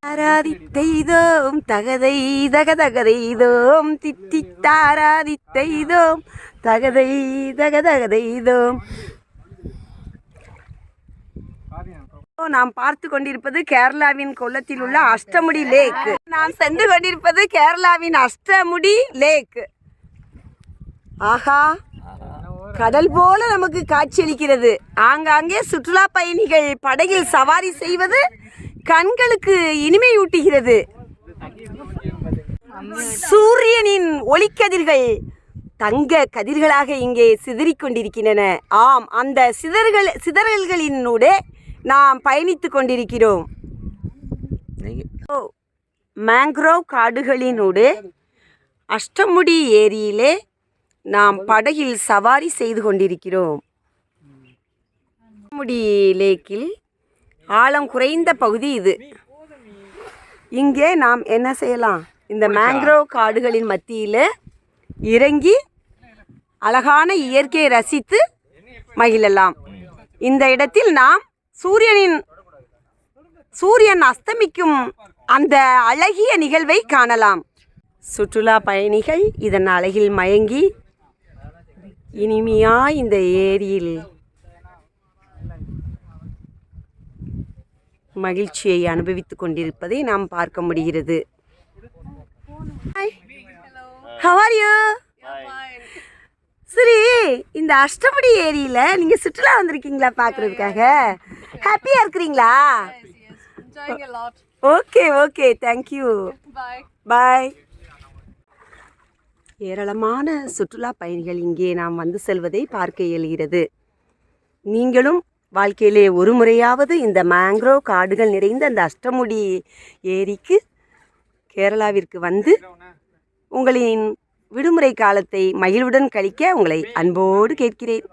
தாராதித்தெய்தோம் தகதை தகதகதைதோம் தித்தி தாராதித்தெய்தோம் தகதை தகதகதைதோம். நாம் பார்த்து கொண்டிருப்பது கேரளாவின் கொல்லத்தில் உள்ள அஷ்டமுடி லேக். நாம் சென்று கொண்டிருப்பது கேரளாவின் அஷ்டமுடி லேக். ஆஹா, கடல் போல நமக்கு காட்சியளிக்கிறது. ஆங்காங்கே சுற்றுலா பயணிகள் படகில் சவாரி செய்வது கண்களுக்கு இனிமையூட்டுகிறது. சூரியனின் ஒளிக்கதிர்கள் தங்க கதிர்களாக இங்கே சிதறிக்கொண்டிருக்கின்றன. ஆம், அந்த சிதறல்களினூடே நாம் பயணித்து கொண்டிருக்கிறோம். மேங்க்ரோவ் காடுகளினூடே அஷ்டமுடி ஏரியிலே நாம் படகில் சவாரி செய்து கொண்டிருக்கிறோம். அஷ்டமுடி லேக்கில் ஆழம் குறைந்த பகுதி இது. இங்கே நாம் என்ன செய்யலாம்? இந்த மேங்க்ரோவ் காடுகளின் மத்தியில் இறங்கி அழகான இயற்கையை ரசித்து மகிழலாம். இந்த இடத்தில் நாம் சூரியன் அஸ்தமிக்கும் அந்த அழகிய நிகழ்வை காணலாம். சுற்றுலா பயணிகள் இதன் அழகில் மயங்கி இனிமையாய் இந்த ஏரியில் மகிழ்ச்சியை அனுபவித்துக் கொண்டிருப்பதை நாம் பார்க்க முடிகிறது. How are you? சரி, இந்த அஷ்டமுடி ஏரியில நீங்க சுற்றுலா வந்திருக்கீங்களா பார்க்கறதுக்காக? ஹாப்பியா இருக்கிறீங்களா? ஓகே ஓகே, தேங்க்யூ, பாய். ஏராளமான சுற்றுலா பயணிகள் இங்கே நாம் வந்து செல்வதை பார்க்க இயலுகிறது. நீங்களும் வாழ்க்கையிலே ஒரு முறையாவது இந்த மேங்க்ரோவ் காடுகள் நிறைந்த அந்த அஷ்டமுடி ஏரிக்கு கேரளாவிற்கு வந்து உங்களின் விடுமுறை காலத்தை மகிழ்வுடன் கழிக்க உங்களை அன்போடு கேட்கிறேன்.